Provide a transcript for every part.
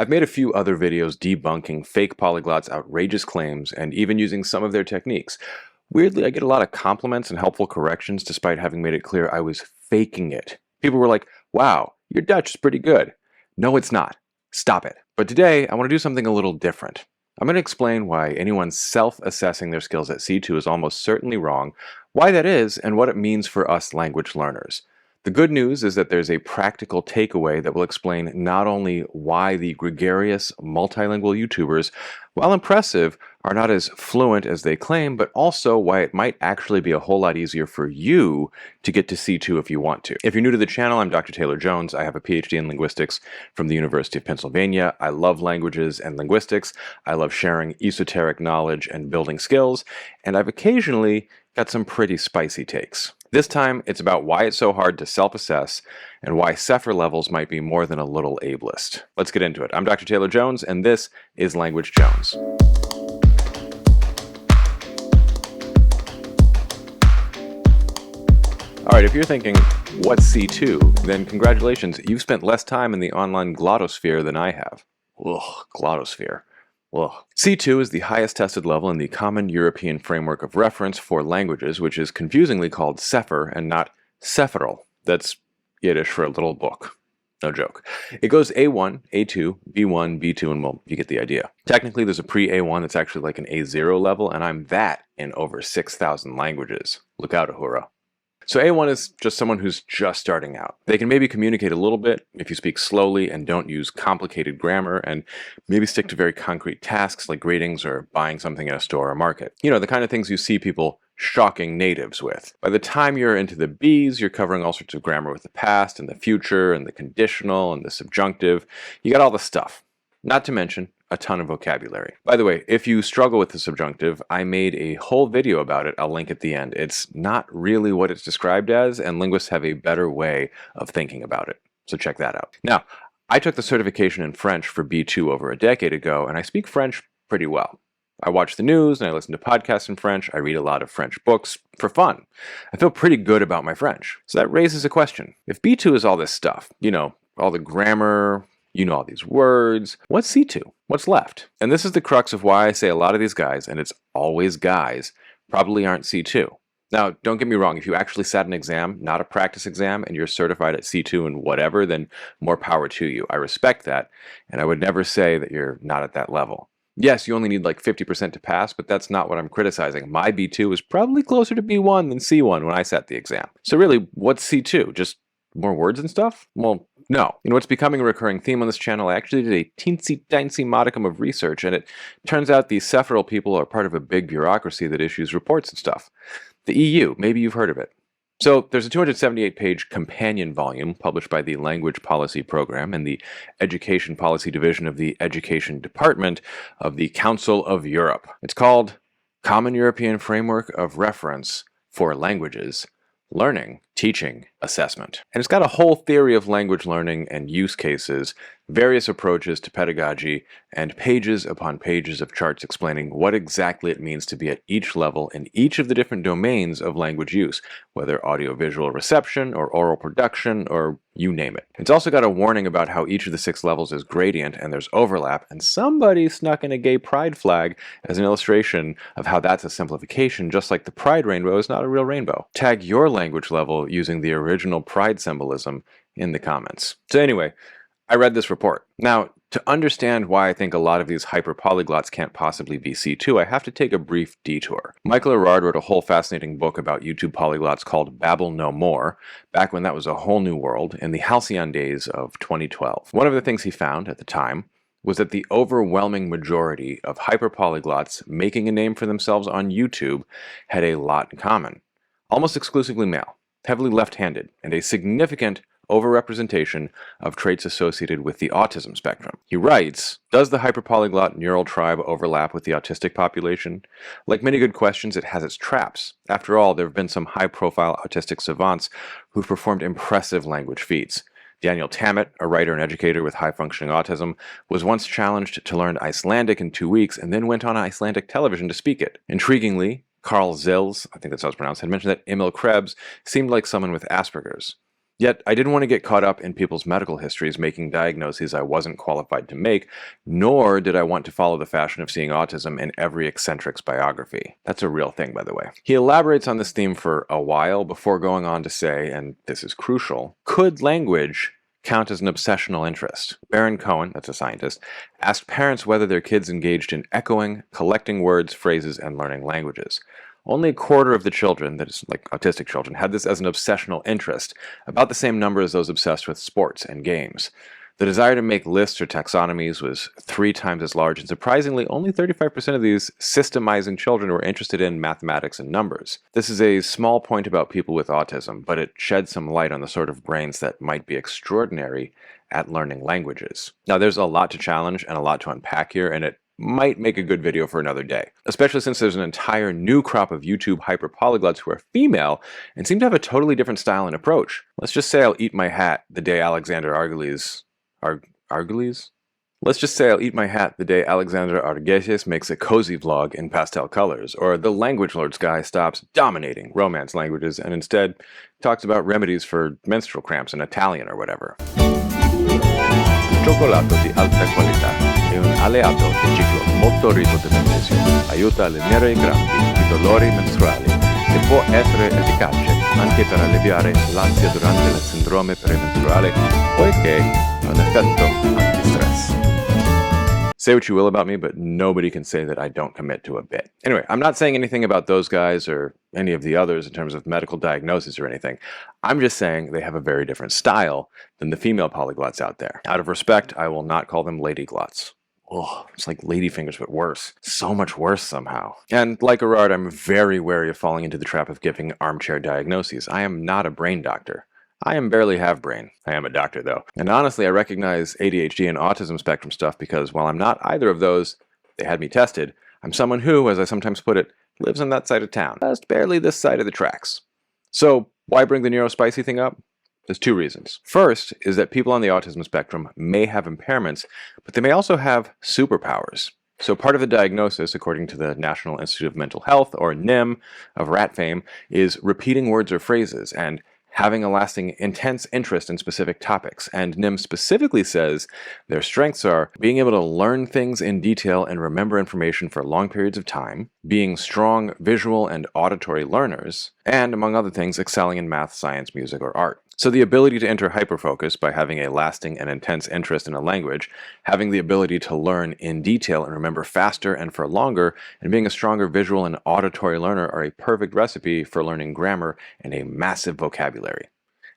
I've made a few other videos debunking fake polyglots' outrageous claims and even using some of their techniques. Weirdly, I get a lot of compliments and helpful corrections despite having made it clear I was faking it. People were like, wow, your Dutch is pretty good. No, it's not. Stop it. But today, I want to do something a little different. I'm going to explain why anyone self-assessing their skills at C2 is almost certainly wrong, why that is, and what it means for us language learners. The good news is that there's a practical takeaway that will explain not only why the gregarious, multilingual YouTubers, while impressive, are not as fluent as they claim, but also why it might actually be a whole lot easier for you to get to C2 if you want to. If you're new to the channel, I'm Dr. Taylor Jones. I have a PhD in linguistics from the University of Pennsylvania. I love languages and linguistics. I love sharing esoteric knowledge and building skills, and I've occasionally got some pretty spicy takes. This time, it's about why it's so hard to self-assess and why Cepher levels might be more than a little ableist. Let's get into it. I'm Dr. Taylor Jones, and this is Language Jones. All right, if you're thinking, what's C2? Then congratulations, you've spent less time in the online glottosphere than I have. Ugh, glottosphere. Ugh. C2 is the highest tested level in the Common European Framework of Reference for Languages, which is confusingly called Cepher and not Sephiral. That's Yiddish for a little book. No joke. It goes A1, A2, B1, B2, and well, you get the idea. Technically, there's a pre-A1 that's actually like an A0 level, and I'm that in over 6,000 languages. Look out, Ahura. So A1 is just someone who's just starting out. They can maybe communicate a little bit if you speak slowly and don't use complicated grammar, and maybe stick to very concrete tasks like greetings or buying something at a store or market. You know, the kind of things you see people shocking natives with. By the time you're into the Bs, you're covering all sorts of grammar with the past and the future and the conditional and the subjunctive. You got all the stuff. Not to mention a ton of vocabulary. By the way, if you struggle with the subjunctive, I made a whole video about it. I'll link at the end. It's not really what it's described as, and linguists have a better way of thinking about it. So check that out. Now, I took the certification in French for B2 over a decade ago, and I speak French pretty well. I watch the news and I listen to podcasts in French. I read a lot of French books for fun. I feel pretty good about my French. So that raises a question. If B2 is all this stuff, you know, all the grammar, you know all these words, what's C2? What's left? And this is the crux of why I say a lot of these guys, and it's always guys, probably aren't C2. Now, don't get me wrong, if you actually sat an exam, not a practice exam, and you're certified at C2 and whatever, then more power to you. I respect that, and I would never say that you're not at that level. Yes, you only need like 50% to pass, but that's not what I'm criticizing. My B2 was probably closer to B1 than C1 when I sat the exam. So really, what's C2? Just more words and stuff? Well, no. You know, what's becoming a recurring theme on this channel, I actually did a teensy-tiny modicum of research, and it turns out these Sephiral people are part of a big bureaucracy that issues reports and stuff. The EU, maybe you've heard of it. So there's a 278-page companion volume published by the Language Policy Program and the Education Policy Division of the Education Department of the Council of Europe. It's called Common European Framework of Reference for Languages, Learning, Teaching, Assessment. And it's got a whole theory of language learning and use cases, various approaches to pedagogy, and pages upon pages of charts explaining what exactly it means to be at each level in each of the different domains of language use, whether audiovisual reception or oral production or you name it. It's also got a warning about how each of the 6 levels is gradient and there's overlap, and somebody snuck in a gay pride flag as an illustration of how that's a simplification, just like the pride rainbow is not a real rainbow. Tag your language level using the original pride symbolism in the comments. So anyway, I read this report. Now, to understand why I think a lot of these hyper-polyglots can't possibly be C2, I have to take a brief detour. Michael Erard wrote a whole fascinating book about YouTube polyglots called Babble No More, back when that was a whole new world, in the halcyon days of 2012. One of the things he found at the time was that the overwhelming majority of hyper-polyglots making a name for themselves on YouTube had a lot in common. Almost exclusively male, heavily left-handed, and a significant overrepresentation of traits associated with the autism spectrum. He writes, does the hyperpolyglot neural tribe overlap with the autistic population? Like many good questions, it has its traps. After all, there have been some high-profile autistic savants who've performed impressive language feats. Daniel Tammet, a writer and educator with high-functioning autism, was once challenged to learn Icelandic in 2 weeks and then went on Icelandic television to speak it. Intriguingly, Carl Zils, I think that's how it's pronounced, had mentioned that Emil Krebs seemed like someone with Asperger's. Yet I didn't want to get caught up in people's medical histories making diagnoses I wasn't qualified to make, nor did I want to follow the fashion of seeing autism in every eccentric's biography. That's a real thing, by the way. He elaborates on this theme for a while before going on to say, and this is crucial, could language count as an obsessional interest? Baron Cohen, that's a scientist, asked parents whether their kids engaged in echoing, collecting words, phrases, and learning languages. Only a quarter of the children, that is like autistic children, had this as an obsessional interest, about the same number as those obsessed with sports and games. The desire to make lists or taxonomies was 3 times as large, and surprisingly, only 35% of these systemizing children were interested in mathematics and numbers. This is a small point about people with autism, but it sheds some light on the sort of brains that might be extraordinary at learning languages. Now, there's a lot to challenge and a lot to unpack here, and it might make a good video for another day, especially since there's an entire new crop of YouTube hyper-polyglots who are female and seem to have a totally different style and approach. Let's just say I'll eat my hat the day Alexander Arguelles makes a cozy vlog in pastel colors, or the Language Lords guy stops dominating Romance languages and instead talks about remedies for menstrual cramps in Italian or whatever. Cioccolato di alta qualità è un alleato del ciclo molto ricco di magnesio, aiuta a eliminare i crampi, i dolori menstruali e può essere efficace anche per alleviare l'ansia durante la sindrome premenstruale, poiché ha un effetto anti-stress. Say what you will about me, but nobody can say that I don't commit to a bit. Anyway, I'm not saying anything about those guys or any of the others in terms of medical diagnosis or anything. I'm just saying they have a very different style than the female polyglots out there. Out of respect, I will not call them ladyglots. Oh, it's like ladyfingers, but worse. So much worse somehow. And like Gerard, I'm very wary of falling into the trap of giving armchair diagnoses. I am not a brain doctor. I am barely half-brain. I am a doctor, though. And honestly, I recognize ADHD and autism spectrum stuff because while I'm not either of those, they had me tested. I'm someone who, as I sometimes put it, lives on that side of town, just barely this side of the tracks. So why bring the neurospicy thing up? There's 2 reasons. First is that people on the autism spectrum may have impairments, but they may also have superpowers. So part of the diagnosis, according to the National Institute of Mental Health, or NIM, of rat fame, is repeating words or phrases and having a lasting, intense interest in specific topics. And NIM specifically says their strengths are being able to learn things in detail and remember information for long periods of time, being strong visual and auditory learners, and, among other things, excelling in math, science, music, or art. So the ability to enter hyperfocus by having a lasting and intense interest in a language, having the ability to learn in detail and remember faster and for longer, and being a stronger visual and auditory learner are a perfect recipe for learning grammar and a massive vocabulary.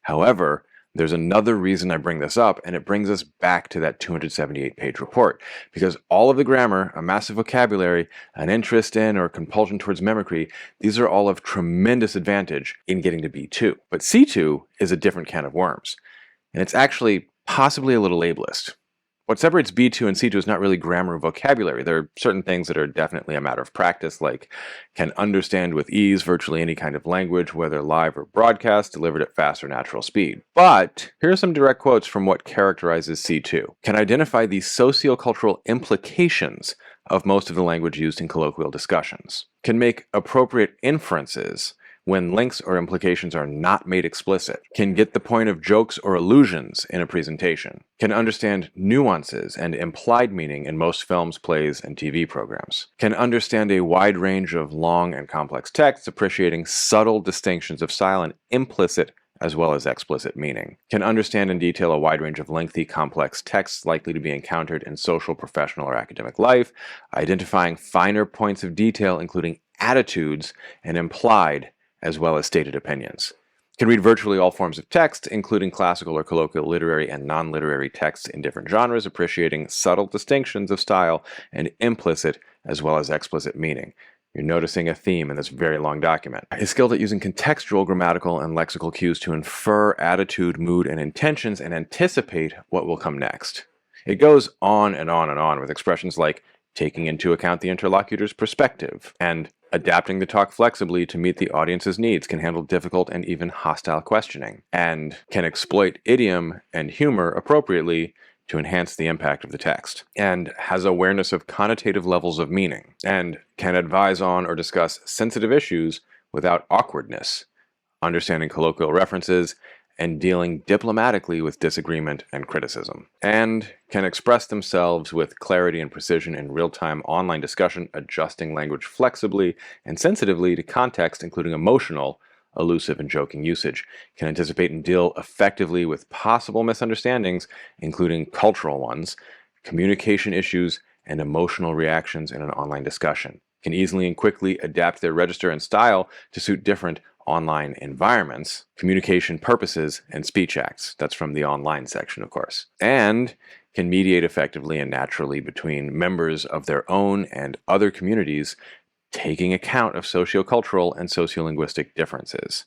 However, there's another reason I bring this up, and it brings us back to that 278-page report, because all of the grammar, a massive vocabulary, an interest in or compulsion towards mimicry, these are all of tremendous advantage in getting to B2. But C2 is a different can of worms, and it's actually possibly a little ableist. What separates B2 and C2 is not really grammar or vocabulary. There are certain things that are definitely a matter of practice, like can understand with ease virtually any kind of language, whether live or broadcast, delivered at fast or natural speed. But here are some direct quotes from what characterizes C2. Can identify the sociocultural implications of most of the language used in colloquial discussions. Can make appropriate inferences when links or implications are not made explicit, can get the point of jokes or allusions in a presentation, can understand nuances and implied meaning in most films, plays, and TV programs, can understand a wide range of long and complex texts, appreciating subtle distinctions of style and implicit as well as explicit meaning, can understand in detail a wide range of lengthy, complex texts likely to be encountered in social, professional, or academic life, identifying finer points of detail including attitudes and implied as well as stated opinions. Can read virtually all forms of text, including classical or colloquial literary and non-literary texts in different genres, appreciating subtle distinctions of style and implicit as well as explicit meaning. You're noticing a theme in this very long document. Is skilled at using contextual, grammatical, and lexical cues to infer attitude, mood, and intentions and anticipate what will come next. It goes on and on and on with expressions like taking into account the interlocutor's perspective and adapting the talk flexibly to meet the audience's needs, can handle difficult and even hostile questioning, and can exploit idiom and humor appropriately to enhance the impact of the text, and has awareness of connotative levels of meaning, and can advise on or discuss sensitive issues without awkwardness, understanding colloquial references, and dealing diplomatically with disagreement and criticism, and can express themselves with clarity and precision in real-time online discussion, adjusting language flexibly and sensitively to context, including emotional, elusive, and joking usage, can anticipate and deal effectively with possible misunderstandings, including cultural ones, communication issues, and emotional reactions in an online discussion, can easily and quickly adapt their register and style to suit different online environments, communication purposes, and speech acts. That's from the online section, of course. And can mediate effectively and naturally between members of their own and other communities, taking account of sociocultural and sociolinguistic differences.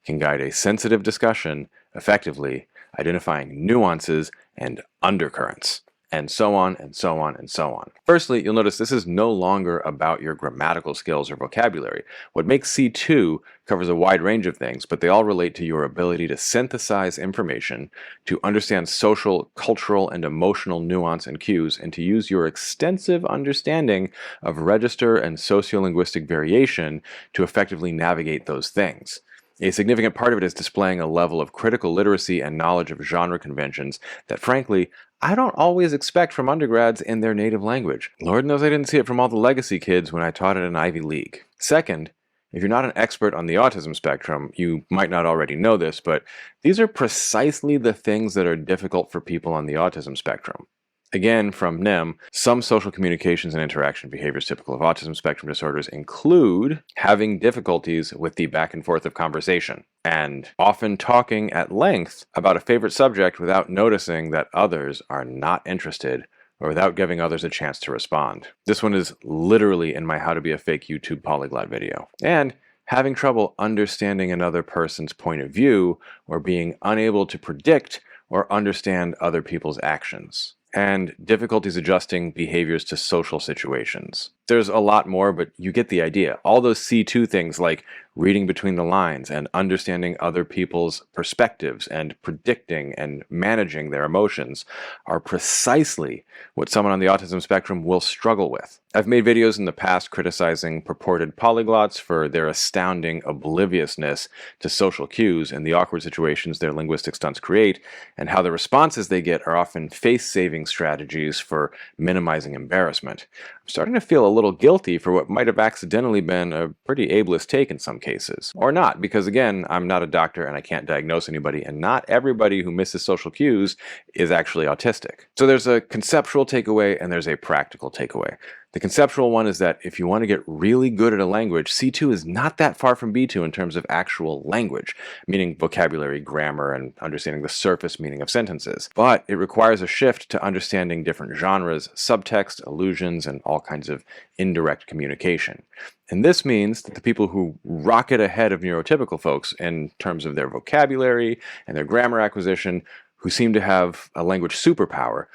Can guide a sensitive discussion effectively, identifying nuances and undercurrents, and so on, and so on, and so on. Firstly, you'll notice this is no longer about your grammatical skills or vocabulary. What makes C2 covers a wide range of things, but they all relate to your ability to synthesize information, to understand social, cultural, and emotional nuance and cues, and to use your extensive understanding of register and sociolinguistic variation to effectively navigate those things. A significant part of it is displaying a level of critical literacy and knowledge of genre conventions that, frankly, I don't always expect from undergrads in their native language. Lord knows I didn't see it from all the legacy kids when I taught at an Ivy League. Second, if you're not an expert on the autism spectrum, you might not already know this, but these are precisely the things that are difficult for people on the autism spectrum. Again, from NIM, some social communications and interaction behaviors typical of autism spectrum disorders include having difficulties with the back and forth of conversation, and often talking at length about a favorite subject without noticing that others are not interested or without giving others a chance to respond. This one is literally in my How to Be a Fake YouTube Polyglot video. And having trouble understanding another person's point of view or being unable to predict or understand other people's actions, and difficulties adjusting behaviors to social situations. There's a lot more, but you get the idea. All those C2 things like reading between the lines and understanding other people's perspectives and predicting and managing their emotions are precisely what someone on the autism spectrum will struggle with. I've made videos in the past criticizing purported polyglots for their astounding obliviousness to social cues and the awkward situations their linguistic stunts create, and how the responses they get are often face-saving strategies for minimizing embarrassment. I'm starting to feel a little guilty for what might have accidentally been a pretty ableist take in some cases. Or not, because again, I'm not a doctor and I can't diagnose anybody, and not everybody who misses social cues is actually autistic. So there's a conceptual takeaway and there's a practical takeaway. The conceptual one is that if you want to get really good at a language, C2 is not that far from B2 in terms of actual language, meaning vocabulary, grammar, and understanding the surface meaning of sentences. But it requires a shift to understanding different genres, subtext, allusions, and all kinds of indirect communication. And this means that the people who rocket ahead of neurotypical folks in terms of their vocabulary and their grammar acquisition, who seem to have a language superpower,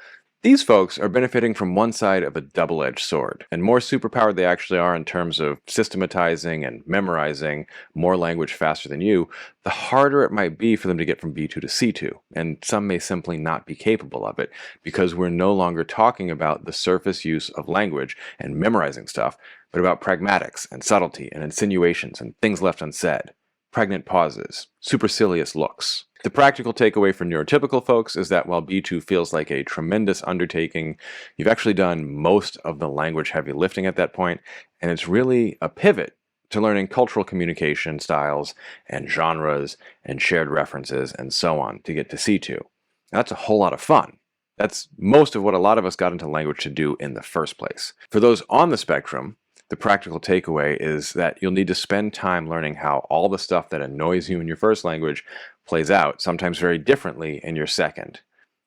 these folks are benefiting from one side of a double-edged sword. And more superpowered they actually are in terms of systematizing and memorizing more language faster than you, the harder it might be for them to get from B2 to C2. And some may simply not be capable of it, because we're no longer talking about the surface use of language and memorizing stuff, but about pragmatics and subtlety and insinuations and things left unsaid, pregnant pauses, supercilious looks. The practical takeaway for neurotypical folks is that while B2 feels like a tremendous undertaking, you've actually done most of the language heavy lifting at that point, and it's really a pivot to learning cultural communication styles and genres and shared references and so on to get to C2. That's a whole lot of fun. That's most of what a lot of us got into language to do in the first place. For those on the spectrum, the practical takeaway is that you'll need to spend time learning how all the stuff that annoys you in your first language plays out, sometimes very differently, in your second.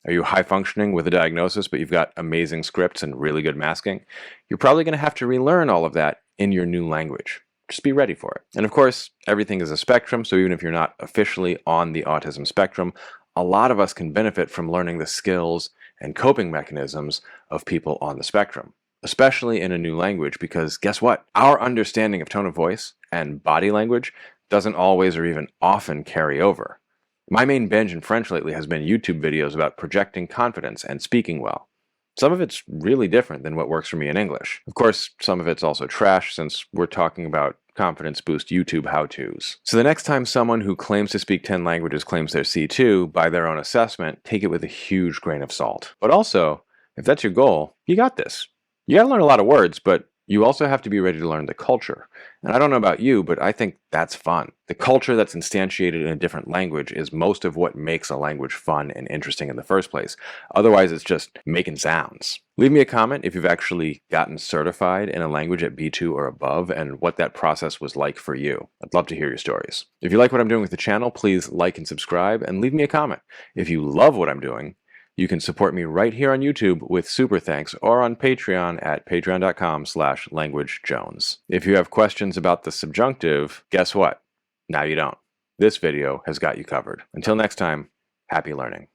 Are you high functioning with a diagnosis, but you've got amazing scripts and really good masking? You're probably going to have to relearn all of that in your new language. Just be ready for it. And of course, everything is a spectrum, so even if you're not officially on the autism spectrum, a lot of us can benefit from learning the skills and coping mechanisms of people on the spectrum, especially in a new language, because guess what? Our understanding of tone of voice and body language doesn't always or even often carry over. My main binge in French lately has been YouTube videos about projecting confidence and speaking well. Some of it's really different than what works for me in English. Of course, some of it's also trash, since we're talking about confidence boost YouTube how-tos. So the next time someone who claims to speak 10 languages claims they're C2 by their own assessment, take it with a huge grain of salt. But also, if that's your goal, you got this. You gotta learn a lot of words, but you also have to be ready to learn the culture. And I don't know about you, but I think that's fun. The culture that's instantiated in a different language is most of what makes a language fun and interesting in the first place. Otherwise, it's just making sounds. Leave me a comment if you've actually gotten certified in a language at B2 or above and what that process was like for you. I'd love to hear your stories. If you like what I'm doing with the channel, please like and subscribe and leave me a comment. If you love what I'm doing, you can support me right here on YouTube with super thanks or on Patreon at patreon.com/languagejones. If you have questions about the subjunctive, guess what? Now you don't. This video has got you covered. Until next time, happy learning.